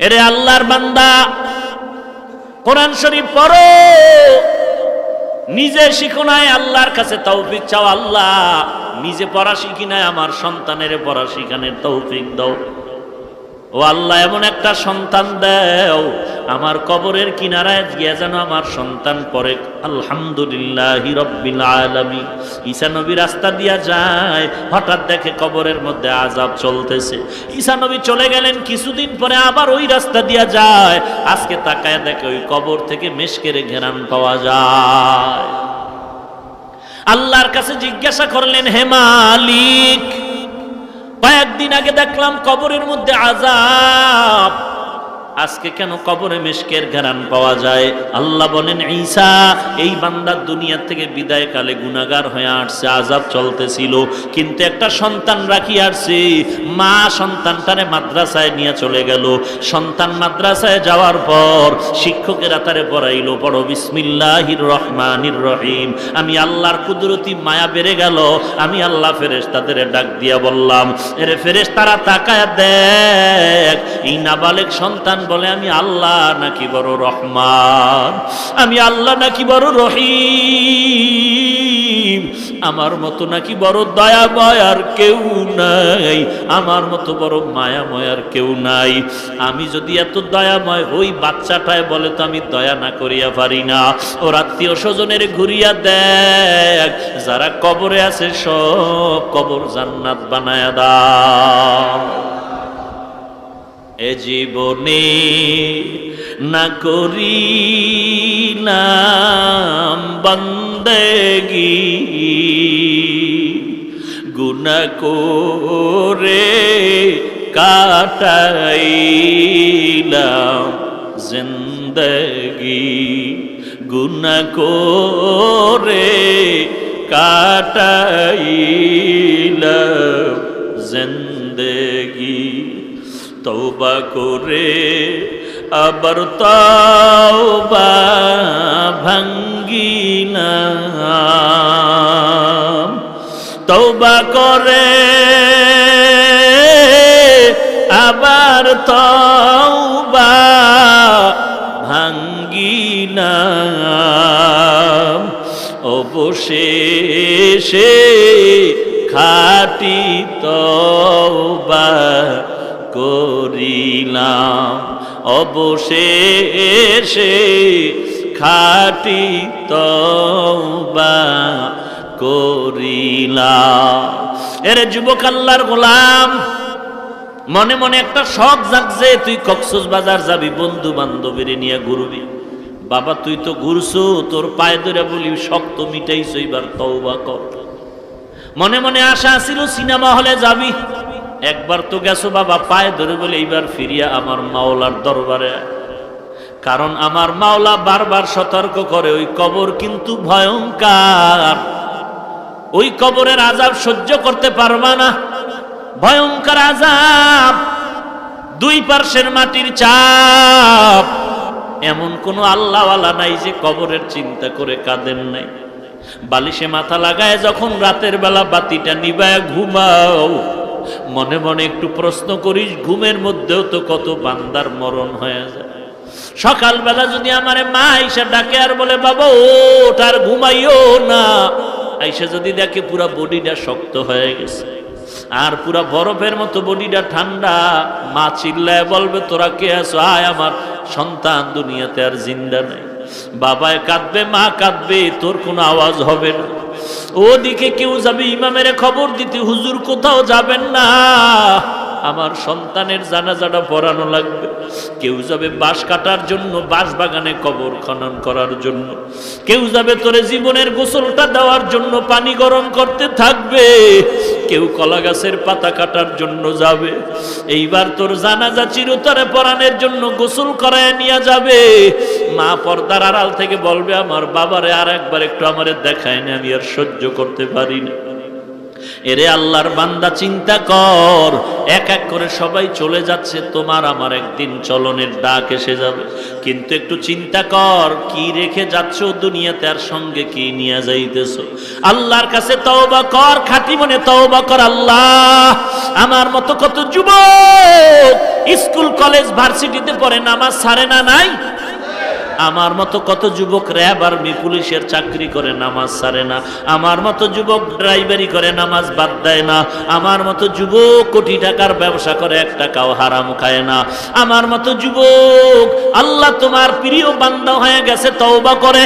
এরে আল্লাহর বান্দা, কোরআন শরীফ পড়ো, নিজে শিখো নাই, আল্লাহর কাছে তৌফিক চাও। আল্লাহ নিজে পড়া শিখি নাই, আমার সন্তানের পড়া শিখানোর তৌফিক দাও। ও আল্লাহ, এমন একটা সন্তান দাও আমার কবরের কিনারায় গিয়ে যেন আমার সন্তান পড়ে আলহামদুলিল্লাহি রাব্বিল আলামিন। ঈসা নবী রাস্তা দিয়া যায়, হঠাৎ দেখে কবরের মধ্যে আযাব চলতেছে। ঈসা নবী চলে গেলেন, কিছুদিন পরে আবার ওই রাস্তা দিয়া যায়, আজকে তাকায় দেখে ওই কবর থেকে মিশকের ঘেরান পাওয়া যায়। আল্লাহর কাছে জিজ্ঞাসা করলেন, হে মালিক, কয়েকদিন আগে দেখলাম কবরের মধ্যে আযাব, আজকে কেন কবরে মিশকের ঘ্রাণ পাওয়া যায়? আল্লাহ বলেন, ঈসা এই বান্দা দুনিয়া থেকে বিদায় কালে গুনাহগার হয়ে আসছে, আযাব চলতেছিল, কিন্তু একটা সন্তান রাখি আসছে। মা সন্তানটারে মাদ্রাসায় নিয়ে চলে গেল। সন্তান মাদ্রাসায় যাওয়ার পর শিক্ষকেরা তারে পড়াইলো, পড়ো বিসমিল্লাহির রহমানির রহিম। আমি আল্লাহর কুদরতি মায়া বেড়ে গেল। আমি আল্লাহ ফেরেশতাদের ডাক দিয়া বললাম, এরে ফেরেশতারা তাকায় দেখ, এই নাবালেগ সন্তান বলে আমি আল্লাহ নাকি বড় রহমান, আমি আল্লাহ নাকি বড় রহিম, আমার মতো নাকি বড় দয়াময় আর কেউ নাই, আমার মতো বড় মায়াময় আর কেউ নাই। আমি যদি এত দয়াময় হই, বাচ্চাটায় বলে তো আমি দয়া না করিয়া পারি না। ওর আত্মীয় স্বজনের ঘুরিয়া দেখ, যারা কবরে আছে সব কবর জান্নাত বানায়া দাও। এ জীবনে না করিলাম বান্দেগি, গুনাহ করে কাটাইলাম জিন্দেগি, গুনাহ করে কাটাইলাম জিন্দেগি। তওবা করে আবার তওবা ভাঙ্গিলাম, তওবা করে আবার তওবা ভাঙ্গিলাম, অবশেষে খাঁটি তওবা করিলাম, অবশেষে খাঁটি তওবা করিলাম। এরে যুবক আল্লাহর গোলাম, মনে মনে একটা শখ জাগছে, তুই কক্সবাজার যাবি, বন্ধু বান্ধবীর নিয়ে ঘুরবি। বাবা তুই তো ঘুরছো, তোর পায়ে ধরে বলি শখ তো মিটাইছো, এবার তওবা কর। মনে মনে আশা ছিল সিনেমা হলে যাবি, একবার তো গেছো বাবা, পায়ে ধরে বলে এইবার ফিরিয়া আমার মাওলার দরবারে। কারণ আমার মাওলা বারবার সতর্ক করে, ওই কবর কিন্তু ভয়ঙ্কর, ওই কবরের আযাব সহ্য করতে পারবা না, ভয়ঙ্কর আযাব, দুই পার্শ্বের মাটির চাপ। এমন কোন আল্লাহওয়ালা নাই যে কবরের চিন্তা করে কাঁদেন নাই। বালিশে মাথা লাগায় যখন রাতের বেলা বাতিটা নিবায় ঘুমাও, মনে মনে একটু প্রশ্ন করিস, ঘুমের মধ্যেও তো কত বান্দার মরণ হয়ে যায়। সকালবেলা যদি আমারে মা আইসা ডাকে আর বলে, বাবা ওঠ আর ঘুমাইও না, আইসা যদি দেখে পুরা বডিটা শক্ত হয়ে গেছে আর পুরা বরফের মতো বডিটা ঠান্ডা, মা চিল্লায় বলবে, তোরা কে আছো, আয়, আমার সন্তান দুনিয়াতে আর জিন্দা নাই। বাবায় কাঁদবে, মা কাঁদবে, তোর কোনো আওয়াজ হবে না। ওদিকে কেউ যাবে ইমামের খবর দিতে, হুজুর কোথাও যাবেন না, আমার সন্তানের জানাজাটা পড়ানো লাগবে। কেউ যাবে বাঁশ কাটার জন্য, বাঁশ বাগানে কবর খনন করার জন্য। কেউ যাবে তোরে জীবনের গোসলটা দেওয়ার জন্য, পানি গরম করতে থাকবে। কেউ কলা গাছের পাতা কাটার জন্য যাবে। এইবার তোর জানাজা চিরতরে পরাণের জন্য গোসল করায় নিয়ে যাবে। মা পর্দার আড়াল থেকে বলবে, আমার বাবারে আর একবার একটু আমারে দেখায় না, আমি আর সহ্য করতে পারি না। এরে আল্লাহর বান্দা চিন্তা কর, এক এক করে সবাই চলে যাচ্ছে, তোমার আমার একদিন চলনের ডাক এসে যাবে। কিন্তু একটু চিন্তা কর, কি রেখে যাচ্ছ দুনিয়াতে, আর সঙ্গে কি নিয়ে যাইতেছো। আল্লাহর কাছে তওবা কর, খাঁটি মনে তওবা কর। আল্লাহ, আমার মতো কত যুবক স্কুল কলেজ ভার্সিটিতে পড়ে, নামাজ ছাড়ে না নাই? আমার মতো কত যুবক র্যাব আর্মি পুলিশের চাকরি করে, নামাজ ছাড়ে না। আমার মতো যুবক ড্রাইভারি করে, নামাজ বাদ দেয় না। আমার মতো যুবক কোটি টাকার ব্যবসা করে, এক টাকাও হারাম খায় না। আমার মতো যুবক আল্লাহ তোমার প্রিয় বান্দা হয়ে গেছে, তওবা করে।